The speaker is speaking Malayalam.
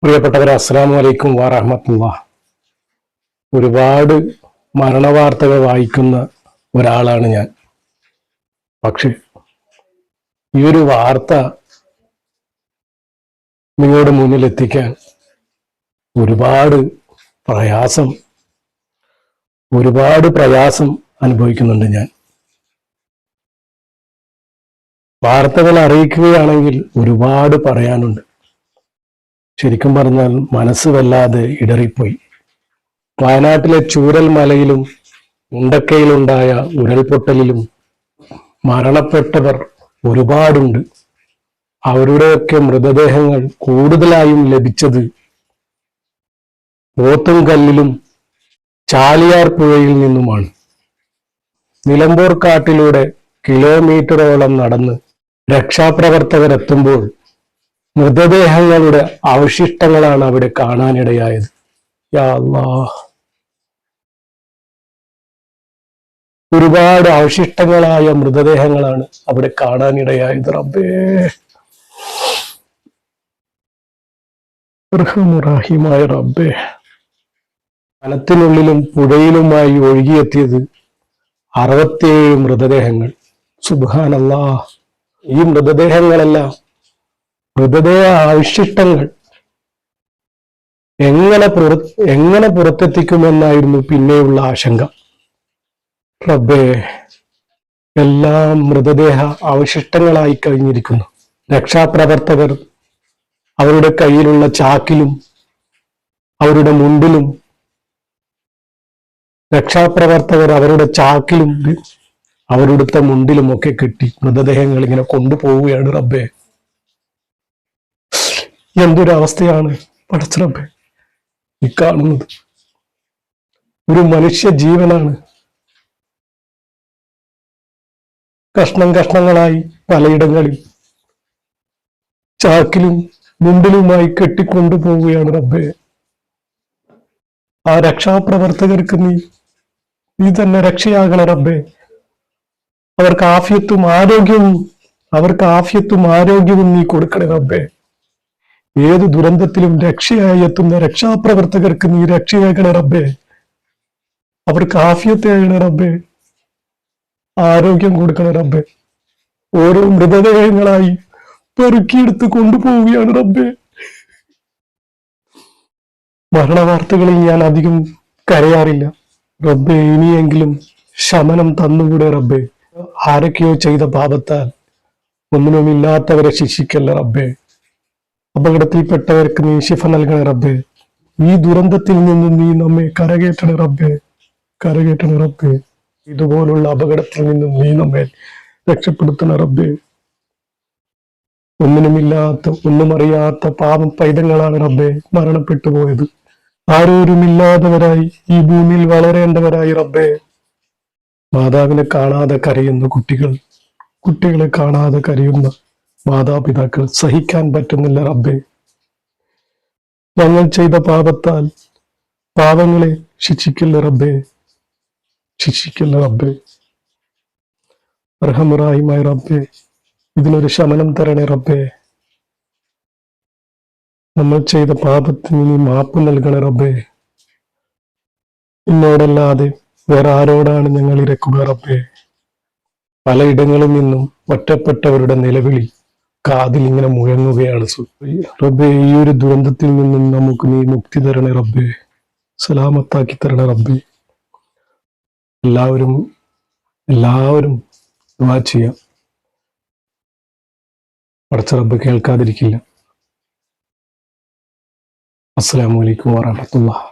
പ്രിയപ്പെട്ടവരെ, അസ്സലാമു അലൈക്കും വറഹ്മത്തുള്ളാഹി. ഒരുപാട് മരണവാർത്തകൾ വായിക്കുന്ന ഒരാളാണ് ഞാൻ. പക്ഷെ ഈ ഒരു വാർത്ത നിങ്ങളുടെ മുന്നിൽ എത്തിക്കാൻ ഒരുപാട് പ്രയാസം അനുഭവിക്കുന്നുണ്ട് ഞാൻ. വാർത്തകൾ അറിയിക്കുകയാണെങ്കിൽ ഒരുപാട് പറയാനുണ്ട്. ശരിക്കും പറഞ്ഞാൽ മനസ്സ് വല്ലാതെ ഇടറിപ്പോയി. വയനാട്ടിലെ ചൂരൽ മലയിലും ഉണ്ടക്കയിലുണ്ടായ ഉരുൾപൊട്ടലിലും മരണപ്പെട്ടവർ ഒരുപാടുണ്ട്. അവരുടെയൊക്കെ മൃതദേഹങ്ങൾ കൂടുതലായും ലഭിച്ചത് പോത്തുംകല്ലിലും ചാലിയാർ പുഴയിൽ നിന്നുമാണ്. നിലമ്പൂർ കാട്ടിലൂടെ കിലോമീറ്ററോളം നടന്ന് രക്ഷാപ്രവർത്തകരെത്തുമ്പോൾ മൃതദേഹങ്ങളുടെ അവശിഷ്ടങ്ങളാണ് അവിടെ കാണാനിടയായത്. യാ അല്ലാഹ്, ഒരുപാട് അവശിഷ്ടങ്ങളായ മൃതദേഹങ്ങളാണ് അവിടെ കാണാനിടയായത്. റബ്ബേ, റഹീമായ റബ്ബേ. വനത്തിനുള്ളിലും പുഴയിലുമായി ഒഴുകിയെത്തിയത് 67 മൃതദേഹങ്ങൾ. സുബ്ഹാനല്ലാഹ്. ഈ മൃതദേഹങ്ങളെല്ലാം മൃതദേഹ അവശിഷ്ടങ്ങൾ എങ്ങനെ പുറത്തെത്തിക്കുമെന്നായിരുന്നു പിന്നെയുള്ള ആശങ്ക. റബ്ബേ, എല്ലാം മൃതദേഹ അവശിഷ്ടങ്ങളായി കഴിഞ്ഞിരിക്കുന്നു. രക്ഷാപ്രവർത്തകർ അവരുടെ കയ്യിലുള്ള ചാക്കിലും അവരുടെ മുണ്ടിലും അവരുടെ മുണ്ടിലും ഒക്കെ കെട്ടി മൃതദേഹങ്ങൾ ഇങ്ങനെ കൊണ്ടുപോവുകയാണ്. റബ്ബേ, എന്തൊരവസ്ഥയാണ് പടച്ചറബ്ബേ ഈ കാണുന്നത്. ഒരു മനുഷ്യ ജീവനാണ് കഷ്ണം കഷ്ണങ്ങളായി പലയിടങ്ങളിൽ ചാക്കിലും മുണ്ടിലുമായി കെട്ടിക്കൊണ്ടുപോവുകയാണ്. റബ്ബേ, ആ രക്ഷാപ്രവർത്തകർക്ക് നീ തന്നെ രക്ഷയാകണ റബ്ബേ. അവർക്ക് ആഫിയത്തും ആരോഗ്യവും നീ കൊടുക്കണേ റബ്ബേ. ഏത് ദുരന്തത്തിലും രക്ഷയായി എത്തുന്ന രക്ഷാപ്രവർത്തകർക്ക് നീ രക്ഷയാകണേ റബ്ബേ. അവർക്ക് ആഫിയത്താകണേ റബ്ബേ, ആരോഗ്യം കൊടുക്കണേ റബ്ബേ. ഓരോ മൃതദേഹങ്ങളായി പെറുക്കിയെടുത്ത് കൊണ്ടുപോവുകയാണ് റബ്ബേ. മരണവാർത്തകളിൽ ഞാൻ അധികം കരയാറില്ല റബ്ബേ. ഇനിയെങ്കിലും ശമനം തന്നുകൂടെ റബ്ബേ. ആരൊക്കെയോ ചെയ്ത പാപത്താൽ ഒന്നിനുമില്ലാത്തവരെ ശിക്ഷിക്കല്ല റബ്ബേ. അപകടത്തിൽപ്പെട്ടവർക്ക് നീ ശിഫ നൽകണേ റബ്ബേ. ഈ ദുരന്തത്തിൽ നിന്നും നീ നമ്മെ കരകയറ്റണേ റബ്ബേ. ഇതുപോലുള്ള അപകടത്തിൽ നിന്നും നീ നമ്മെ രക്ഷപ്പെടുത്തണ റബ്ബേ. ഒന്നും അറിയാത്ത പാപം പൈതങ്ങളാണ് റബ്ബേ മരണപ്പെട്ടു പോയത്. ആരോരുമില്ലാത്തവരായി ഈ ഭൂമിയിൽ വളരേണ്ടവരായി റബ്ബേ. മാതാവിനെ കാണാതെ കരയുന്ന കുട്ടികളെ കാണാതെ കരയുന്ന മാതാപിതാക്കൾ സഹിക്കാൻ പറ്റുന്നില്ല റബ്ബേ. ഞങ്ങൾ ചെയ്ത പാപങ്ങളെ ശിക്ഷിക്കില്ല റബ്ബേ. റഹ്മാനായ റബ്ബേ, ഇതിനൊരു ശമനം തരണേ റബ്ബേ. നമ്മൾ ചെയ്ത പാപത്തിന് നീ മാപ്പ് നൽകണേ റബ്ബേ. എന്നോടല്ലാതെ വേറെ ആരോടാണ് ഞങ്ങൾ ഇരക്കുക റബ്ബേ. പലയിടങ്ങളിൽ നിന്നും ഒറ്റപ്പെട്ടവരുടെ നിലവിളി കാതിൽ ഇങ്ങനെ മുഴങ്ങുകയാണ് റബ്ബേ. ഈ ഒരു ദുരന്തത്തിൽ നിന്നും നമുക്ക് നീ മുക്തി തരണേ റബ്ബേ. സലാമത്താക്കി തരണേ റബ്ബേ. എല്ലാവരും ദുആ ചെയ്യാം. പടച്ച റബ്ബ് കേൾക്കാതിരിക്കില്ല. അസ്സലാമു അലൈക്കും വറഹ്മത്തുള്ളാഹി.